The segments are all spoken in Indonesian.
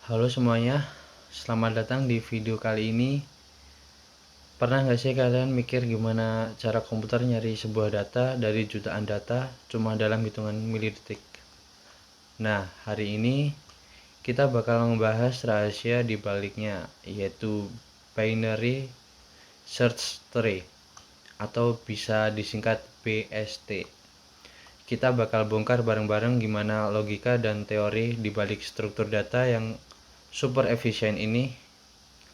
Halo semuanya, selamat datang di video kali ini. Pernah nggak sih kalian mikir gimana cara komputer nyari sebuah data dari jutaan data cuma dalam hitungan milidetik? Nah, hari ini kita bakal membahas rahasia di baliknya, yaitu binary search tree atau bisa disingkat BST. Kita bakal bongkar bareng-bareng gimana logika dan teori di balik struktur data yang super efisien ini.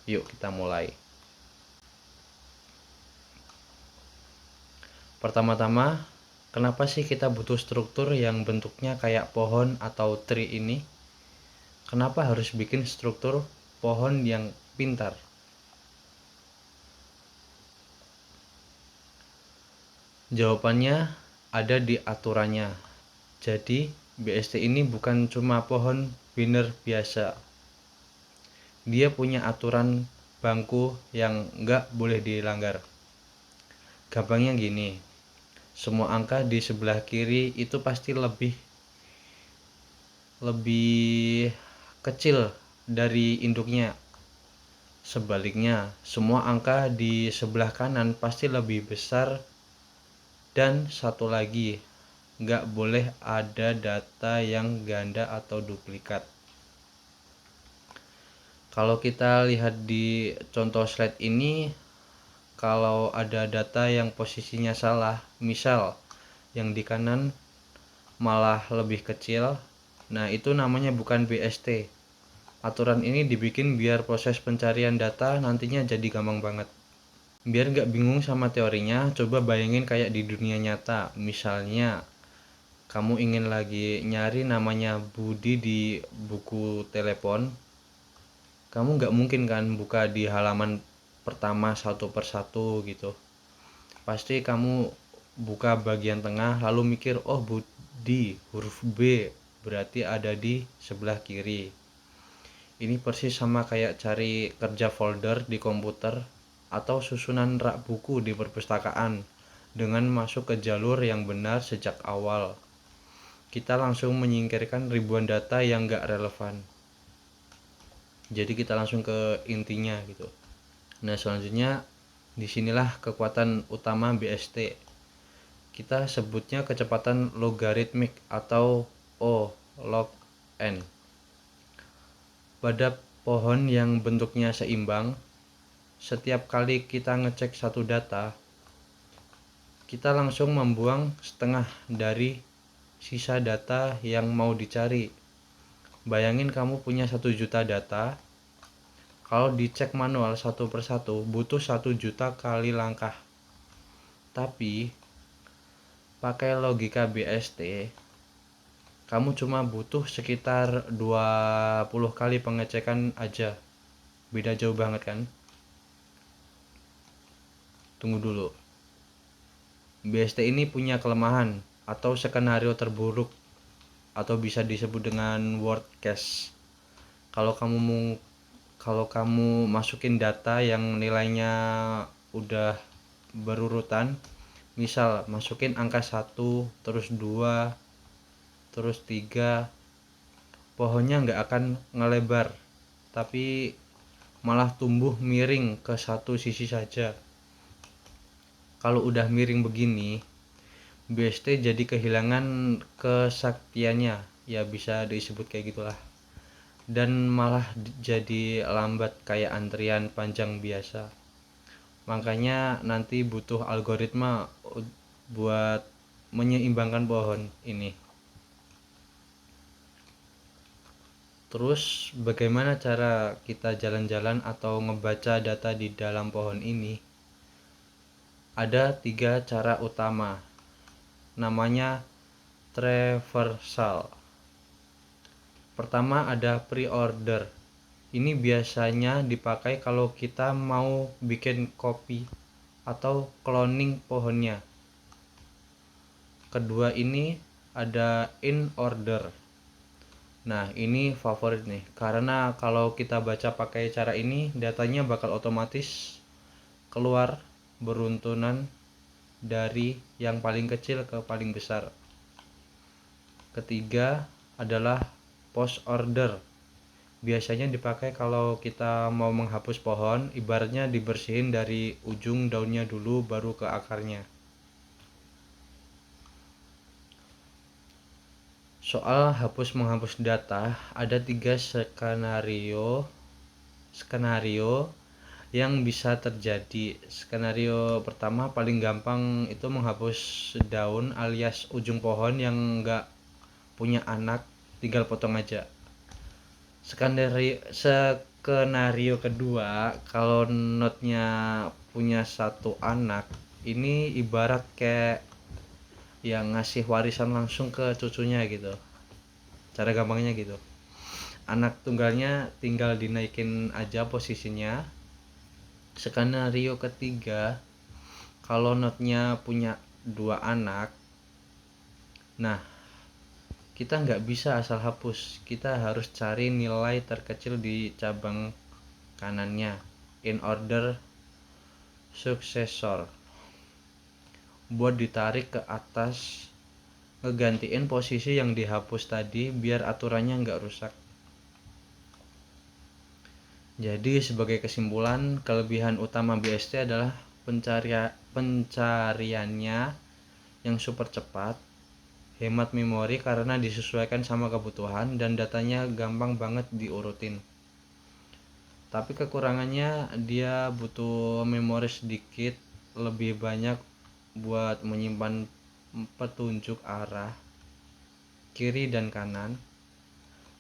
Yuk kita mulai. Pertama-tama, kenapa sih kita butuh struktur yang bentuknya kayak pohon atau tree ini? Kenapa harus bikin struktur pohon yang pintar? Jawabannya ada di aturannya. Jadi, BST ini bukan cuma pohon biner biasa. Dia punya aturan bangku yang nggak boleh dilanggar. Gampangnya gini, semua angka di sebelah kiri itu pasti lebih kecil dari induknya. Sebaliknya, semua angka di sebelah kanan pasti lebih besar. Dan satu lagi, nggak boleh ada data yang ganda atau duplikat. Kalau kita lihat di contoh slide ini, kalau ada data yang posisinya salah, misal yang di kanan malah lebih kecil, nah itu namanya bukan BST. Aturan ini dibikin biar proses pencarian data nantinya jadi gampang banget. Biar nggak bingung sama teorinya, coba bayangin kayak di dunia nyata. Misalnya, kamu ingin lagi nyari namanya Budi di buku telepon. Kamu nggak mungkin kan buka di halaman pertama satu persatu gitu. Pasti kamu buka bagian tengah lalu mikir, oh Budi huruf B berarti ada di sebelah kiri. Ini persis sama kayak cari kerja folder di komputer atau susunan rak buku di perpustakaan dengan masuk ke jalur yang benar sejak awal. Kita langsung menyingkirkan ribuan data yang gak relevan. Jadi kita langsung ke intinya gitu. Nah, selanjutnya disinilah kekuatan utama BST. Kita sebutnya kecepatan logaritmik atau O log n. Pada pohon yang bentuknya seimbang, setiap kali kita ngecek satu data, kita langsung membuang setengah dari sisa data yang mau dicari. Bayangin kamu punya 1 juta data, kalau dicek manual satu persatu butuh 1 juta kali langkah. Tapi pakai logika BST, kamu cuma butuh sekitar 20 kali pengecekan aja. Beda jauh banget kan? Tunggu dulu. BST ini punya kelemahan atau skenario terburuk atau bisa disebut dengan worst case. Kalau kamu masukin data yang nilainya udah berurutan, misal masukin angka 1, terus 2, terus 3, pohonnya nggak akan ngelebar, tapi malah tumbuh miring ke satu sisi saja. Kalau udah miring begini, BST jadi kehilangan kesaktiannya, ya bisa disebut kayak gitulah. Dan malah jadi lambat kayak antrian panjang biasa. Makanya nanti butuh algoritma buat menyeimbangkan pohon ini. Terus bagaimana cara kita jalan-jalan atau ngebaca data di dalam pohon ini? Ada 3 cara utama. Namanya traversal. Pertama ada pre-order. Ini biasanya dipakai kalau kita mau bikin copy atau cloning pohonnya. Kedua ini ada in order. Nah, ini favorit nih, karena kalau kita baca pakai cara ini, datanya bakal otomatis keluar beruntunan dari yang paling kecil ke paling besar. Ketiga adalah post order. Biasanya dipakai kalau kita mau menghapus pohon, ibaratnya dibersihin dari ujung daunnya dulu baru ke akarnya. Soal hapus menghapus data, ada 3 skenario yang bisa terjadi. Skenario pertama paling gampang itu menghapus daun alias ujung pohon yang nggak punya anak, tinggal potong aja. Skenario kedua, kalau notnya punya satu anak, ini ibarat kayak yang ngasih warisan langsung ke cucunya gitu. Cara gampangnya gitu. Anak tunggalnya tinggal dinaikin aja posisinya. Skenario ketiga, kalau notnya punya 2 anak, nah kita nggak bisa asal hapus, kita harus cari nilai terkecil di cabang kanannya in order successor buat ditarik ke atas, ngegantiin posisi yang dihapus tadi biar aturannya nggak rusak. Jadi sebagai kesimpulan, kelebihan utama BST adalah pencariannya yang super cepat, hemat memori karena disesuaikan sama kebutuhan, dan datanya gampang banget diurutin. Tapi kekurangannya dia butuh memori sedikit lebih banyak buat menyimpan petunjuk arah kiri dan kanan.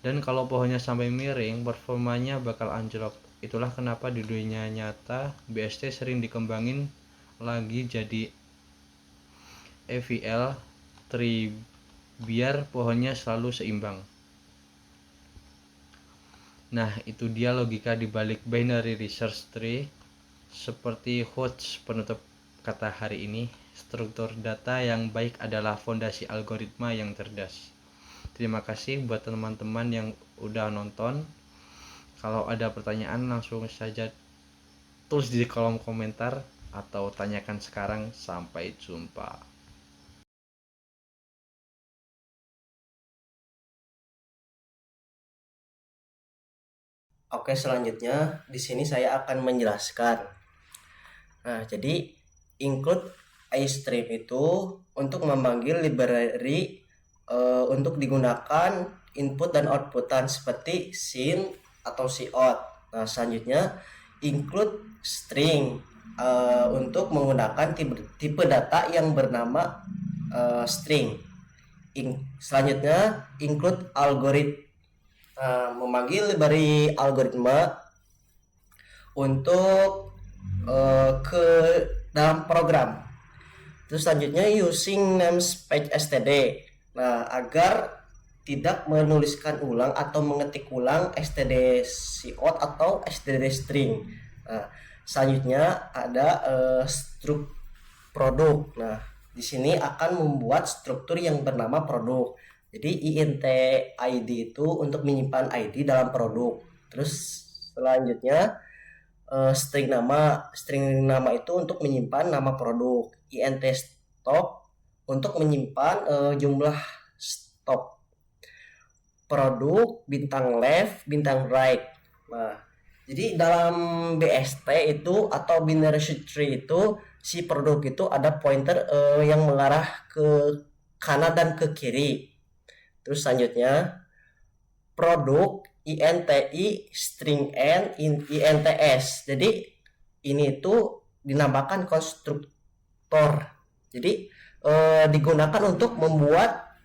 Dan kalau pohonnya sampai miring, performanya bakal anjlok. Itulah kenapa di dunia nyata BST sering dikembangin lagi jadi EVL tree biar pohonnya selalu seimbang. Nah, itu dia logika dibalik binary research tree. Seperti quotes penutup kata hari ini, struktur data yang baik adalah fondasi algoritma yang cerdas. Terima kasih buat teman-teman yang udah nonton. Kalau ada pertanyaan langsung saja tulis di kolom komentar atau tanyakan sekarang. Sampai jumpa. Oke, selanjutnya di sini saya akan menjelaskan. Nah, jadi include iStream itu untuk memanggil library untuk digunakan input dan outputan seperti sin atau cout. Nah, selanjutnya include string untuk menggunakan tipe data yang bernama string. Selanjutnya include algorithm memanggil library algoritma untuk ke dalam program. Terus selanjutnya using namespace std. Nah, agar tidak menuliskan ulang atau mengetik ulang std cout atau std string. Nah, selanjutnya ada struk produk. Nah, di sini akan membuat struktur yang bernama produk. Jadi int id itu untuk menyimpan id dalam produk. Terus selanjutnya string nama itu untuk menyimpan nama produk. Int stock untuk menyimpan jumlah stok produk, bintang left, bintang right. Nah, jadi dalam BST itu atau binary search tree itu si produk itu ada pointer yang mengarah ke kanan dan ke kiri. Terus selanjutnya produk INTI string N INTS. Jadi ini itu dinamakan konstruktor. Jadi digunakan untuk membuat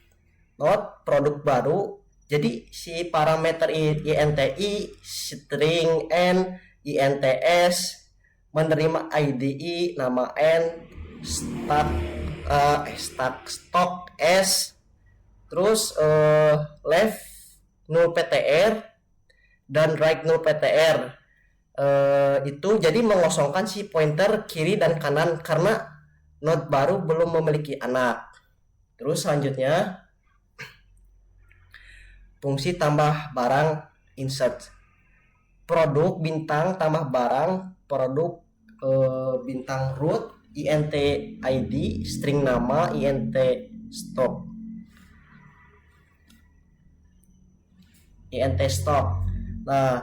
not produk baru. Jadi si parameter INTI string N INTS menerima IDI nama N stock S, terus left null PTR dan right null PTR. Itu jadi mengosongkan si pointer kiri dan kanan karena node baru belum memiliki anak. Terus selanjutnya fungsi tambah barang insert. Produk bintang tambah barang, produk bintang root int id string nama int stock. Nah,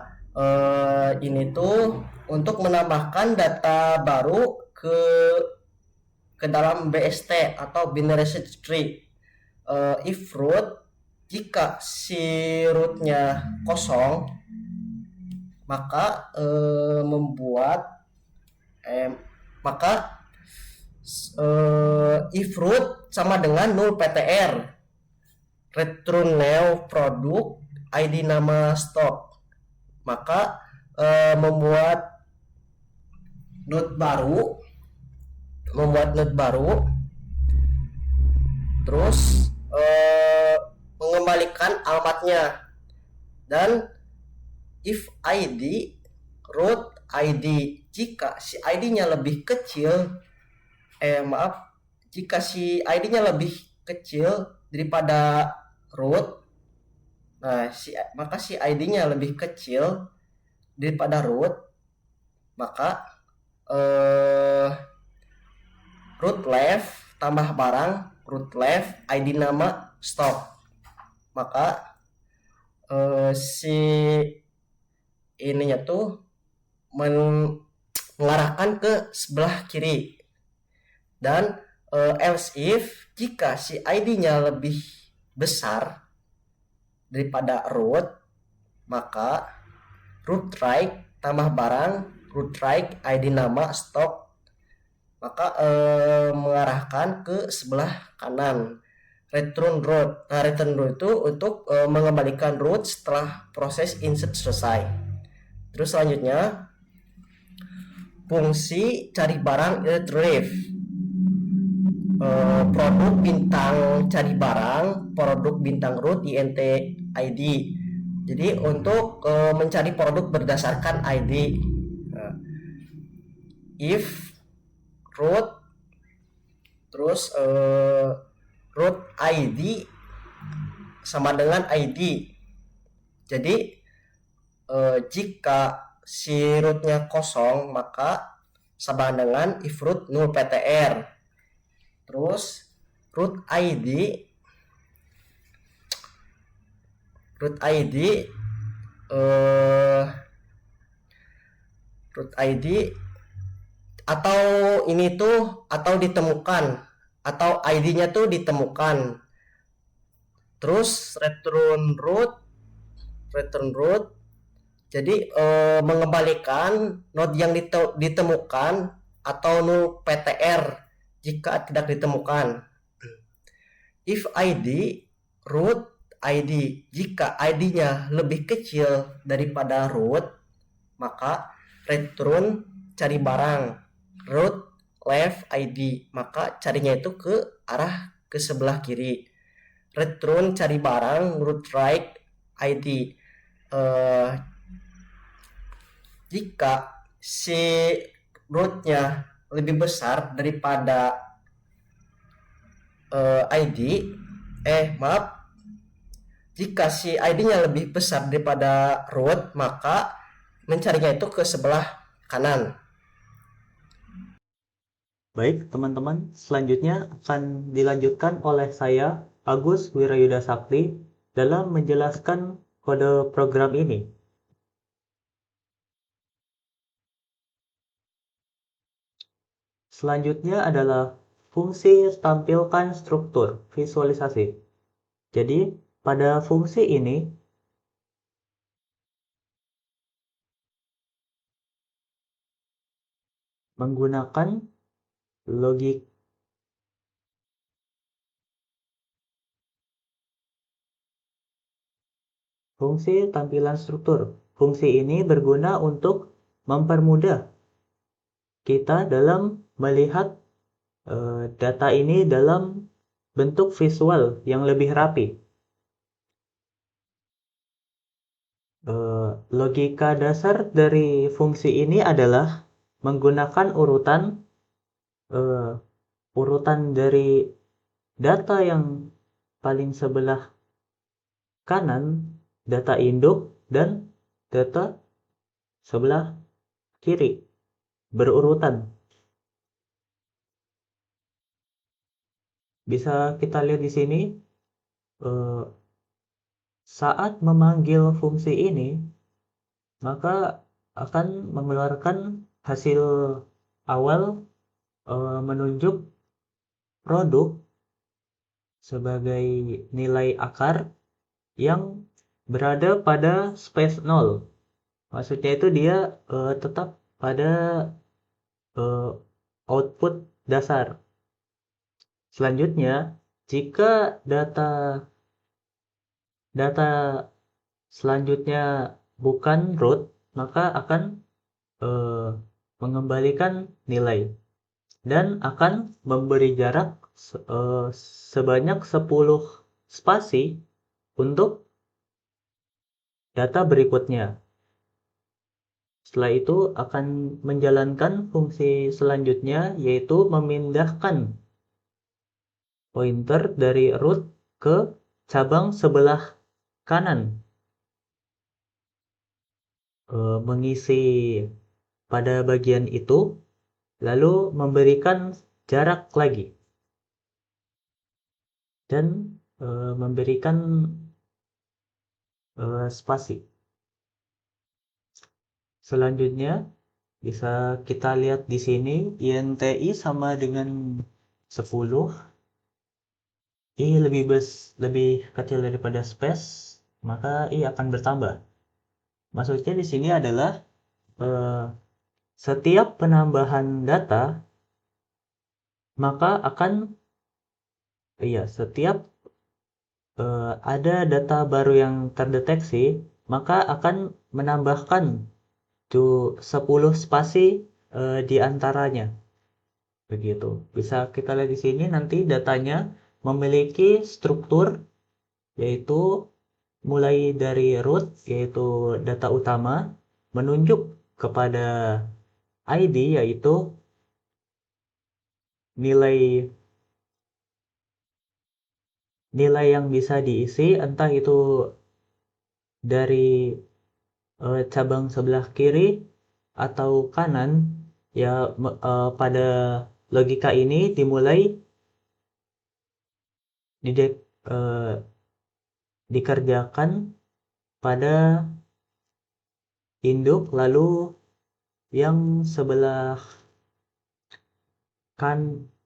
ini tuh untuk menambahkan data baru ke dalam BST atau binary search tree. If root, jika si rootnya kosong, maka membuat maka if root sama dengan null PTR, return new produk, ID nama stok, maka membuat node baru, terus mengembalikan alamatnya, dan if ID root ID, jika si ID-nya lebih kecil jika si ID-nya lebih kecil daripada root, maka si ID-nya lebih kecil daripada root, maka root left tambah barang, root left ID nama stok, maka si ininya tuh mengarahkan ke sebelah kiri. Dan else if, jika si ID-nya lebih besar daripada root, maka root right tambah barang, root right ID nama stok, maka mengarahkan ke sebelah kanan. Return root. Nah, return root itu untuk mengembalikan root setelah proses insert selesai. Terus selanjutnya fungsi cari barang retrieve. Produk bintang cari barang, produk bintang root int ID. Jadi untuk mencari produk berdasarkan ID. If root terus root ID sama dengan ID. Jadi jika si rootnya kosong, maka sama dengan if root null PTR. Terus root ID root ID atau ini tuh atau ditemukan, atau ID-nya tuh ditemukan. Terus return root jadi mengembalikan node yang ditemukan atau null PTR jika tidak ditemukan. If ID root ID, jika ID-nya lebih kecil daripada root, maka return cari barang, root left ID, maka carinya itu ke arah ke sebelah kiri. Return cari barang, root right ID. Jika si rootnya lebih besar daripada ID, jika si ID-nya lebih besar daripada root, maka mencarinya itu ke sebelah kanan. Baik, teman-teman, selanjutnya akan dilanjutkan oleh saya, Agus Wirayuda Sakti, dalam menjelaskan kode program ini. Selanjutnya adalah fungsi tampilkan struktur visualisasi. Jadi, pada fungsi ini, menggunakan logik fungsi tampilan struktur. Fungsi ini berguna untuk mempermudah kita dalam melihat data ini dalam bentuk visual yang lebih rapi. Logika dasar dari fungsi ini adalah menggunakan urutan dari data yang paling sebelah kanan, data induk, dan data sebelah kiri, berurutan. Bisa kita lihat di sini, saat memanggil fungsi ini, maka akan mengeluarkan hasil awal menunjuk produk sebagai nilai akar yang berada pada space 0. Maksudnya itu dia tetap pada eh, output dasar. Selanjutnya, jika data data selanjutnya bukan root, maka akan eh, mengembalikan nilai dan akan memberi jarak sebanyak 10 spasi untuk data berikutnya. Setelah itu akan menjalankan fungsi selanjutnya, yaitu memindahkan pointer dari root ke cabang sebelah kanan, mengisi pada bagian itu, lalu memberikan jarak lagi dan memberikan spasi. Selanjutnya bisa kita lihat di sini INTI sama dengan 10, I lebih kecil daripada space, maka I akan bertambah. Maksudnya di sini adalah eh, setiap penambahan data maka akan setiap ada data baru yang terdeteksi maka akan menambahkan 10 spasi di antaranya. Begitu. Bisa kita lihat di sini nanti datanya memiliki struktur yaitu mulai dari root yaitu data utama menunjuk kepada ID yaitu nilai nilai yang bisa diisi entah itu dari cabang sebelah kiri atau kanan ya pada logika ini dimulai didek, eh, dikerjakan pada induk lalu yang sebelah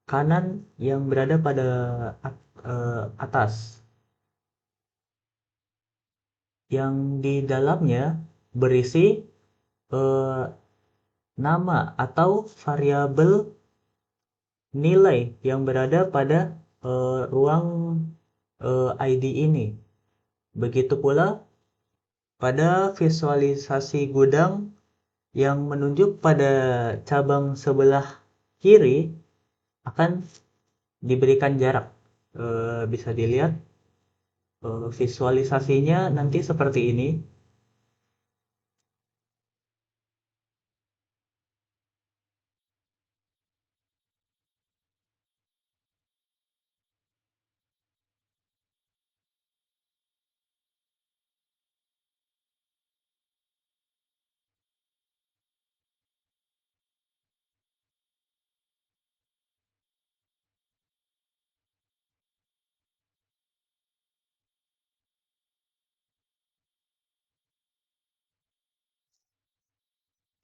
kanan yang berada pada atas yang di dalamnya berisi eh, nama atau variabel nilai yang berada pada ruang ID ini. Begitu pula pada visualisasi gudang yang menunjuk pada cabang sebelah kiri akan diberikan jarak. Bisa dilihat visualisasinya nanti seperti ini.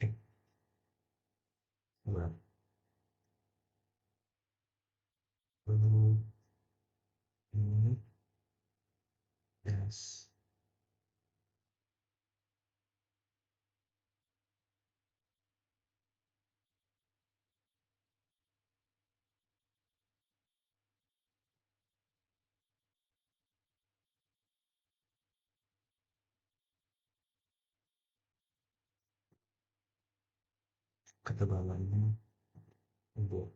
Eh, coba. Ini, yes. Ketebalannya untuk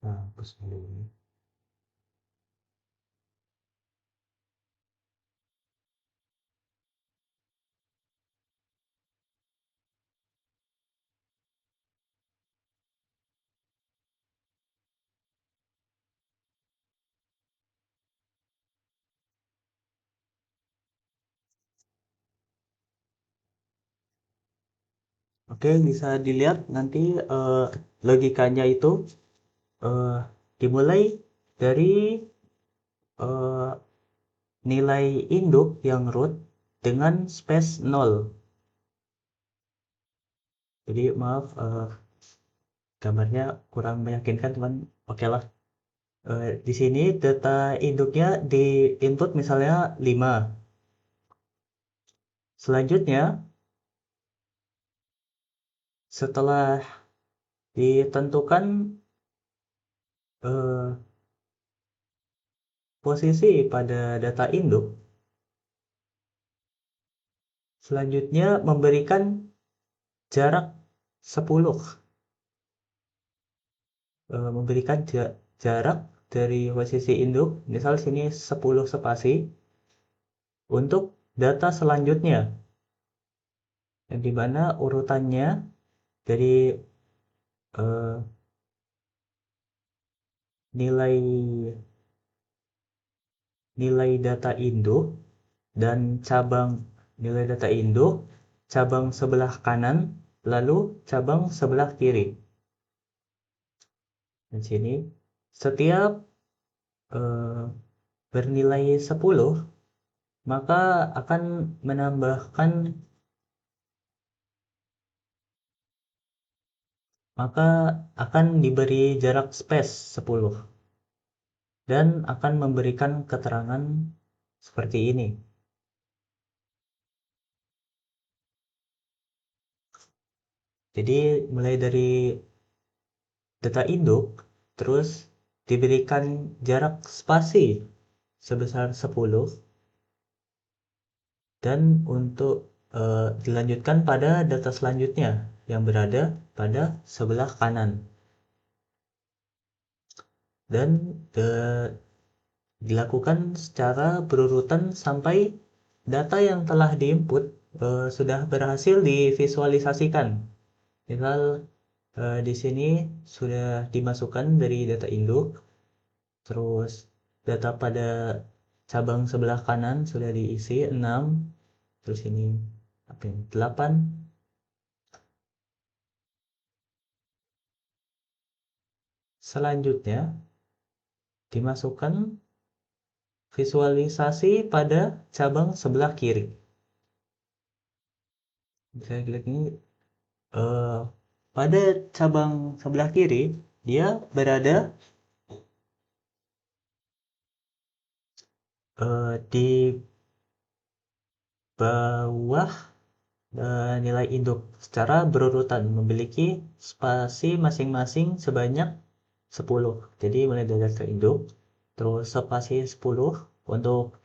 hapus dulu ini. Oke, bisa dilihat nanti logikanya itu eh, dimulai dari eh, nilai induk yang root dengan space 0. Jadi maaf, gambarnya kurang meyakinkan teman. Oke lah. Di sini data induknya di input misalnya 5. Selanjutnya, setelah ditentukan eh, posisi pada data induk, selanjutnya memberikan jarak 10. Memberikan jarak dari posisi induk, misal sini 10 spasi, untuk data selanjutnya, yang dimana urutannya dari eh, nilai nilai data induk dan cabang nilai data induk, cabang sebelah kanan, lalu cabang sebelah kiri. Dan sini setiap eh, bernilai 10, maka akan menambahkan maka akan diberi jarak space 10 dan akan memberikan keterangan seperti ini. Jadi mulai dari data induk terus diberikan jarak spasi sebesar 10 dan untuk dilanjutkan pada data selanjutnya yang berada pada sebelah kanan. Dan dilakukan secara berurutan sampai data yang telah diinput sudah berhasil divisualisasikan. Misal di sini sudah dimasukkan dari data induk, terus data pada cabang sebelah kanan sudah diisi 6, terus ini 8. Selanjutnya dimasukkan visualisasi pada cabang sebelah kiri. Bisa dilihat ini pada cabang sebelah kiri dia berada di bawah nilai induk secara berurutan, memiliki spasi masing-masing sebanyak 10. Jadi mulai dari data induk, terus spasi 10 untuk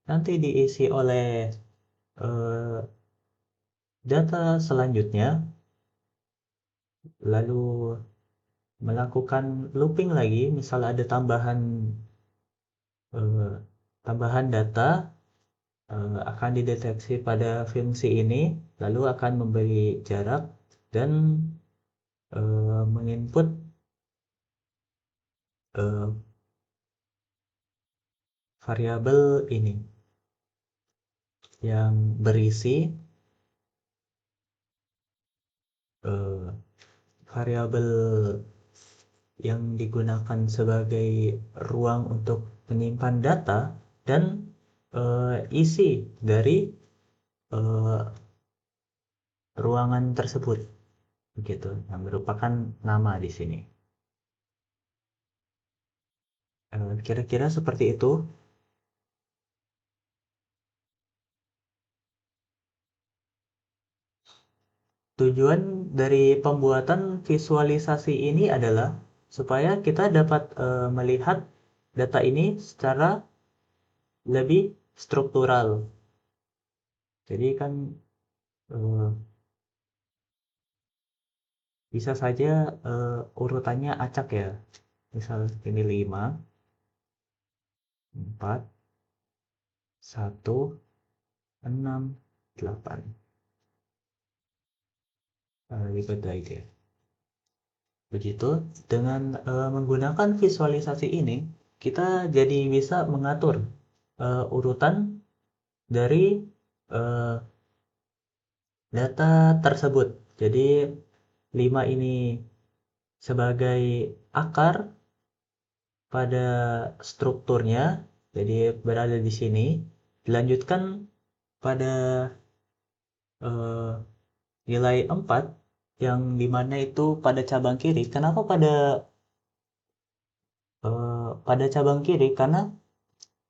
nanti diisi oleh data selanjutnya, lalu melakukan looping lagi, misal ada tambahan data akan dideteksi pada fungsi ini, lalu akan memberi jarak dan menginput variabel ini yang berisi variabel yang digunakan sebagai ruang untuk menyimpan data dan isi dari ruangan tersebut, begitu, yang merupakan nama di sini. Kira-kira seperti itu. Tujuan dari pembuatan visualisasi ini adalah supaya kita dapat melihat data ini secara lebih struktural. Jadi kan bisa saja urutannya acak ya. Misal ini 5, 4, 1, 6, 8. Ribet aja. Begitu, dengan menggunakan visualisasi ini, kita jadi bisa mengatur urutan dari data tersebut. Jadi 5 ini sebagai akar, pada strukturnya, jadi berada di sini, dilanjutkan pada eh, nilai 4 yang dimana itu pada cabang kiri. Kenapa pada cabang kiri? Karena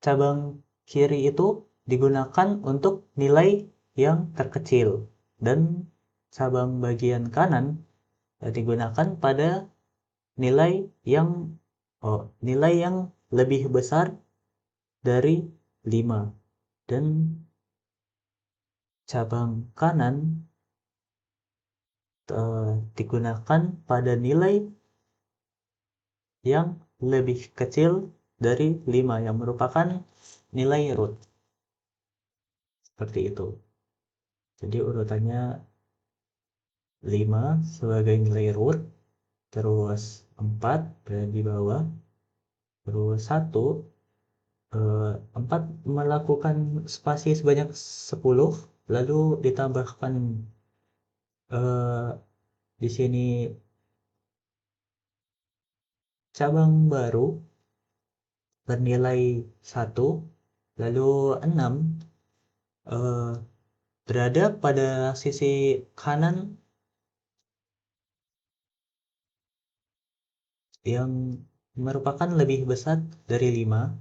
cabang kiri itu digunakan untuk nilai yang terkecil dan cabang bagian kanan digunakan pada nilai yang nilai yang lebih besar dari 5 dan cabang kanan digunakan pada nilai yang lebih kecil dari 5 yang merupakan nilai root. Seperti itu. Jadi urutannya 5 sebagai nilai root, terus 4 berada di bawah, terus 1 4 melakukan spasi sebanyak 10, lalu ditambahkan di sini cabang baru bernilai 1, lalu 6 berada pada sisi kanan yang merupakan lebih besar dari 5,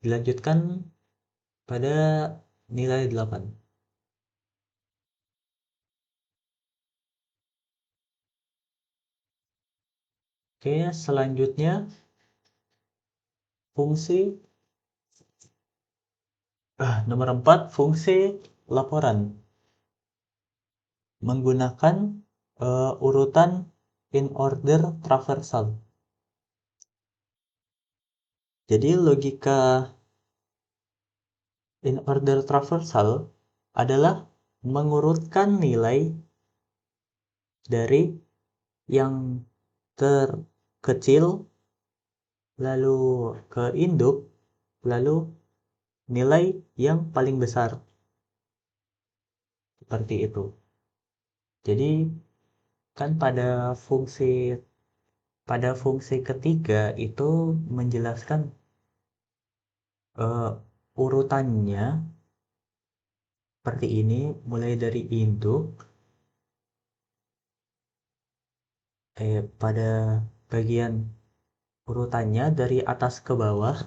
dilanjutkan pada nilai 8. Oke, selanjutnya fungsi nomor 4, fungsi laporan menggunakan urutan in order traversal. Jadi logika in order traversal adalah mengurutkan nilai dari yang terkecil lalu ke induk lalu nilai yang paling besar, seperti itu. Jadi kan pada fungsi ketiga itu menjelaskan urutannya seperti ini, mulai dari induk pada bagian urutannya dari atas ke bawah.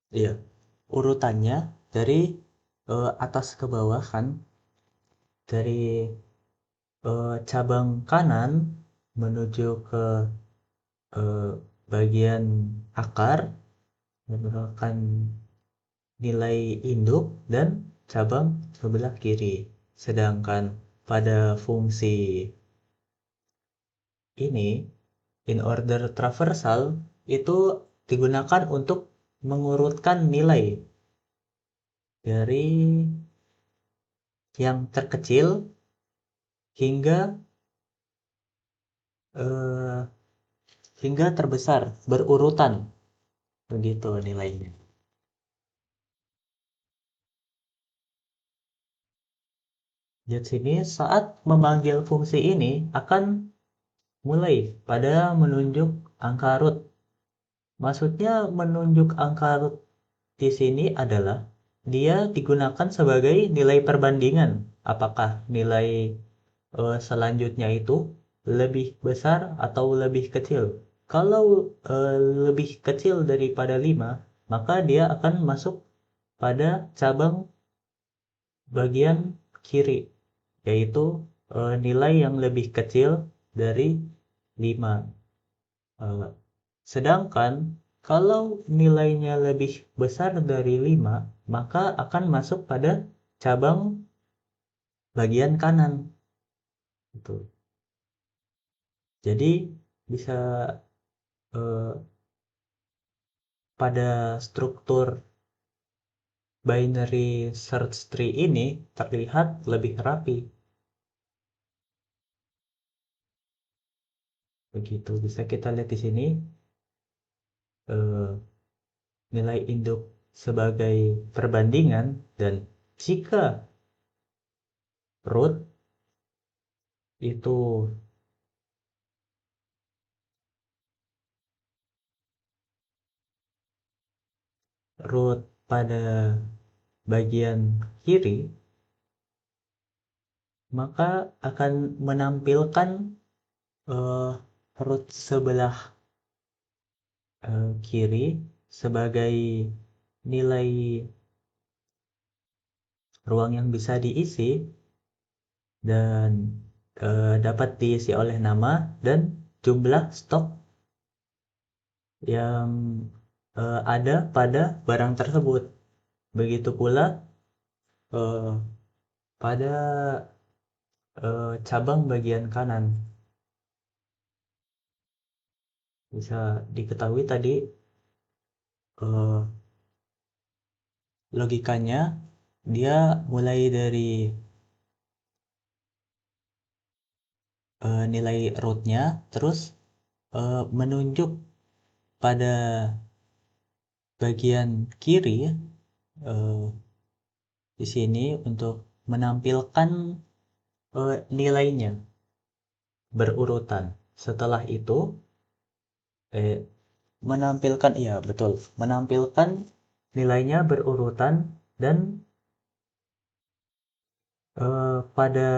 Iya, urutannya dari atas ke bawah kan, dari cabang kanan menuju ke bagian akar merupakan nilai induk dan cabang sebelah kiri. Sedangkan pada fungsi ini in order traversal itu digunakan untuk mengurutkan nilai dari yang terkecil hingga terbesar berurutan, begitu nilainya. Di sini saat memanggil fungsi ini akan mulai pada menunjuk angka root. Maksudnya menunjuk angka root di sini adalah dia digunakan sebagai nilai perbandingan. Apakah nilai selanjutnya itu lebih besar atau lebih kecil. Kalau lebih kecil daripada 5, maka dia akan masuk pada cabang bagian kiri, yaitu nilai yang lebih kecil dari 5. Sedangkan kalau nilainya lebih besar dari 5, maka akan masuk pada cabang bagian kanan. Gitu. Jadi bisa pada struktur binary search tree ini terlihat lebih rapi. Begitu, bisa kita lihat di sini nilai induk sebagai perbandingan, dan jika root itu root pada bagian kiri, maka akan menampilkan root sebelah kiri sebagai nilai ruang yang bisa diisi dan dapat diisi oleh nama dan jumlah stok yang ada pada barang tersebut. Begitu pula pada cabang bagian kanan. Bisa diketahui tadi logikanya dia mulai dari nilai rootnya, terus menunjuk pada bagian kiri di sini untuk menampilkan nilainya berurutan. Setelah itu menampilkan, iya betul, menampilkan nilainya berurutan dan pada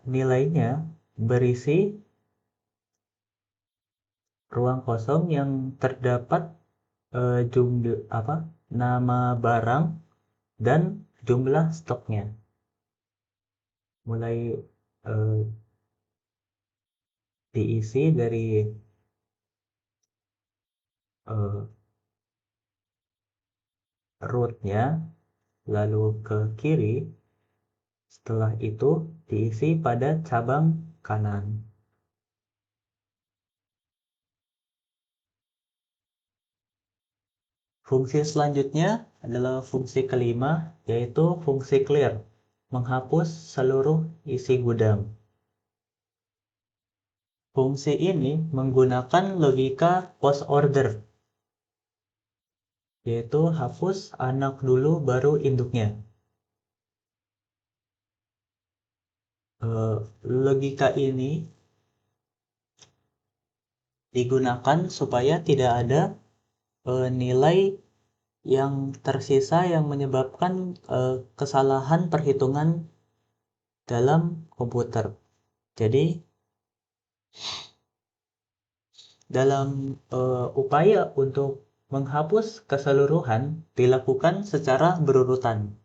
nilainya berisi ruang kosong yang terdapat jumlah nama barang dan jumlah stoknya. Mulai diisi dari rootnya lalu ke kiri, setelah itu diisi pada cabang kanan. Fungsi selanjutnya adalah fungsi kelima, yaitu fungsi clear, menghapus seluruh isi gudang. Fungsi ini menggunakan logika post order, yaitu hapus anak dulu baru induknya. Logika ini digunakan supaya tidak ada nilai yang tersisa yang menyebabkan kesalahan perhitungan dalam komputer. Jadi dalam upaya untuk menghapus keseluruhan dilakukan secara berurutan.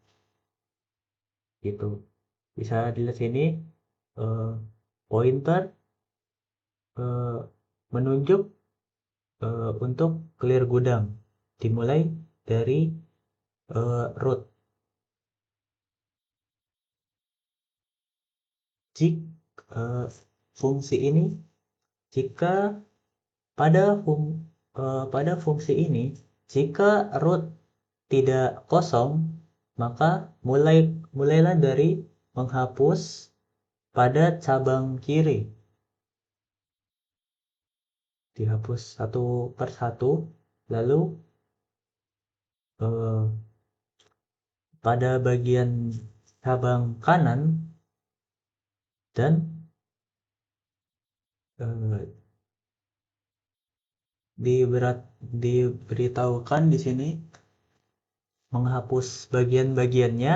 Gitu. Bisa dilihat sini pointer menunjuk untuk clear gudang. Dimulai dari root. Fungsi ini jika pada fungsi ini jika root tidak kosong, maka mulailah dari menghapus pada cabang kiri. Dihapus satu per satu, lalu pada bagian cabang kanan dan diberitahukan di sini menghapus bagian-bagiannya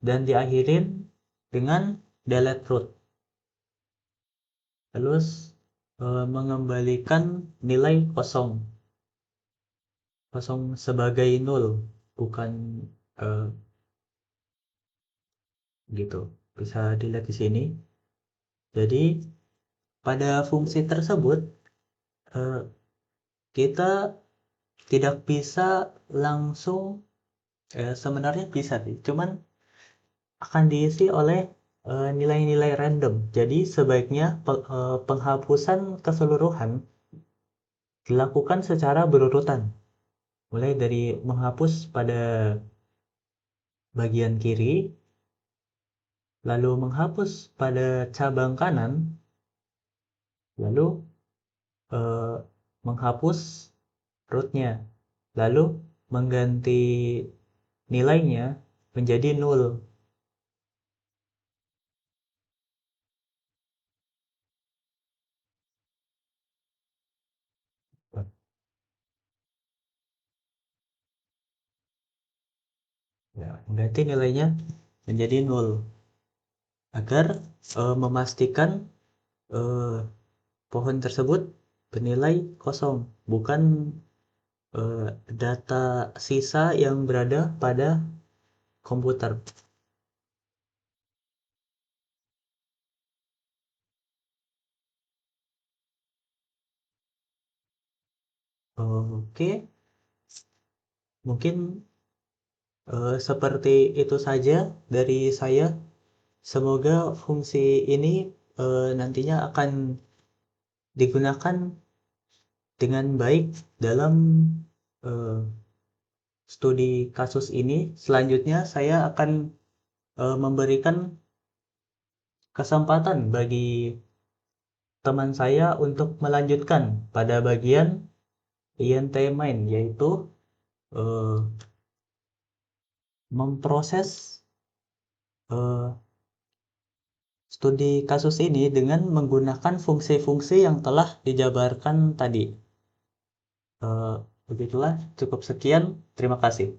dan diakhirin dengan delete root. Terus mengembalikan nilai kosong sebagai nol, bukan gitu. Bisa dilihat di sini. Jadi pada fungsi tersebut kita tidak bisa langsung, sebenarnya bisa sih, cuman akan diisi oleh nilai-nilai random. Jadi sebaiknya penghapusan keseluruhan dilakukan secara berurutan. Mulai dari menghapus pada bagian kiri, lalu menghapus pada cabang kanan, lalu menghapus rootnya, lalu mengganti nilainya menjadi nol. Ya, berarti nilainya menjadi 0 agar memastikan pohon tersebut bernilai kosong, bukan data sisa yang berada pada komputer. Oke, mungkin seperti itu saja dari saya. Semoga fungsi ini nantinya akan digunakan dengan baik dalam eh, studi kasus ini. Selanjutnya saya akan memberikan kesempatan bagi teman saya untuk melanjutkan pada bagian INT main, yaitu eh, memproses eh, studi kasus ini dengan menggunakan fungsi-fungsi yang telah dijabarkan tadi. Eh, Begitulah, cukup sekian. Terima kasih.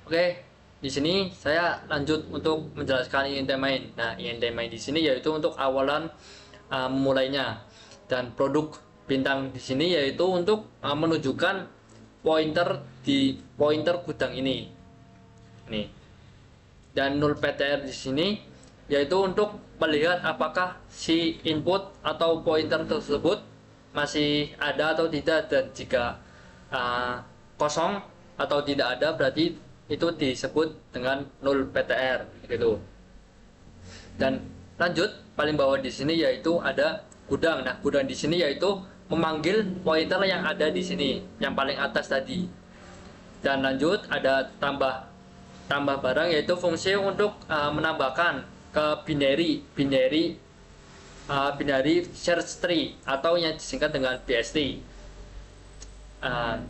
Oke, di sini saya lanjut untuk menjelaskan INT main. Nah, INT main di sini yaitu untuk awalan memulainya, dan produk bintang di sini yaitu untuk menunjukkan pointer di pointer gudang ini. Nih. Dan 0 PTR di sini yaitu untuk melihat apakah si input atau pointer tersebut masih ada atau tidak, dan jika kosong atau tidak ada berarti itu disebut dengan 0 PTR gitu. Dan lanjut, paling bawah di sini yaitu ada gudang. Nah, gudang di sini yaitu memanggil pointer yang ada di sini, yang paling atas tadi. Dan lanjut ada tambah barang, yaitu fungsi untuk menambahkan ke binary search tree atau yang disingkat dengan BST.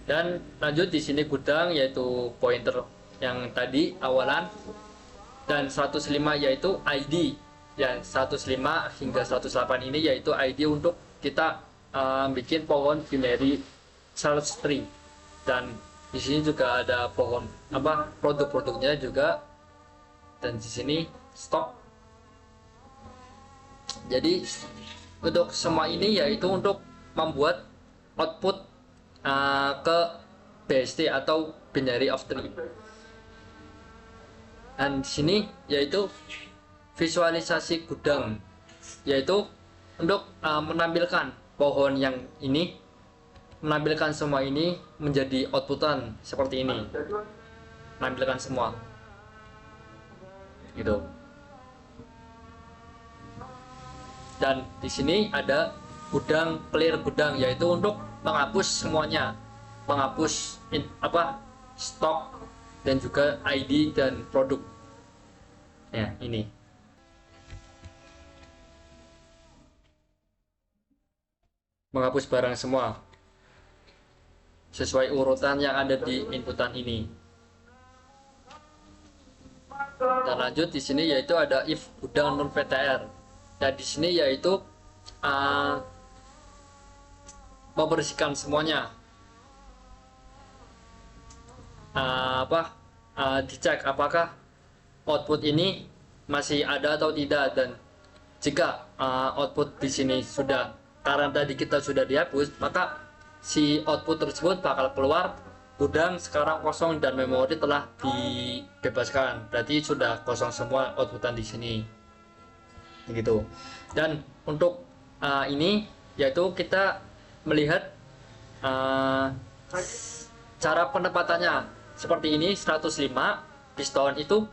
Dan lanjut di sini gudang yaitu pointer yang tadi awalan, dan 105 yaitu ID. Ya, 105 hingga 108 ini yaitu ID untuk kita bikin pohon binary search tree. Dan di sini juga ada pohon produk-produknya juga, dan di sini stok. Jadi untuk semua ini yaitu untuk membuat output ke BST atau binary of tree. Dan di sini yaitu visualisasi gudang, yaitu untuk menampilkan pohon yang ini, menampilkan semua ini menjadi outputan seperti ini, menampilkan semua gitu. Dan di sini ada gudang, clear gudang, yaitu untuk menghapus semuanya, menghapus stok dan juga ID dan produk. Ya, ini menghapus barang semua sesuai urutan yang ada di inputan ini. Dan lanjut di sini yaitu ada if gudang non PTR. Dan di sini yaitu membersihkan semuanya. Dicek apakah output ini masih ada atau tidak, dan jika output di sini sudah, karena tadi kita sudah dihapus, maka si output tersebut bakal keluar gudang sekarang kosong dan memori telah dibebaskan, berarti sudah kosong semua outputan di sini gitu. Dan untuk ini yaitu kita melihat cara penempatannya seperti ini. 105 piston itu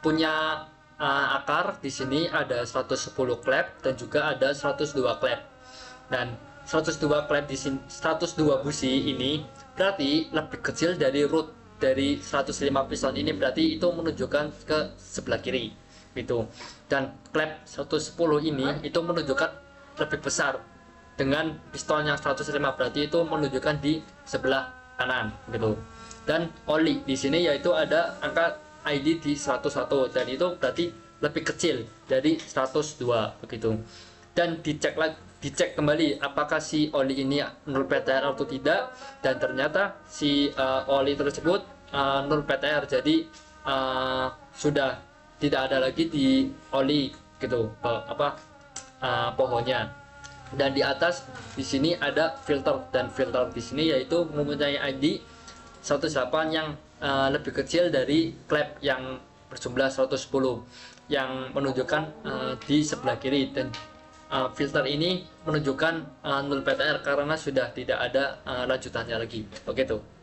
punya akar di sini ada 110 klep dan juga ada 102 klep. Dan 102 klep di sini, 102 busi ini berarti lebih kecil dari root dari 105 piston ini, berarti itu menunjukkan ke sebelah kiri gitu. Dan klep 110 ini itu menunjukkan lebih besar dengan piston yang 105, berarti itu menunjukkan di sebelah kanan gitu. Dan oli di sini yaitu ada angka ID di 101, dan itu berarti lebih kecil dari 102 begitu. Dan dicek kembali apakah si oli ini 0 PTR atau tidak, dan ternyata si oli tersebut null PTR, jadi sudah tidak ada lagi di oli gitu pohonnya. Dan di atas di sini ada filter, dan filter di sini yaitu mempunyai ID 108 yang lebih kecil dari klep yang berjumlah 110 yang menunjukkan di sebelah kiri, dan filter ini menunjukkan null PTR karena sudah tidak ada lanjutannya lagi. Oke tuh.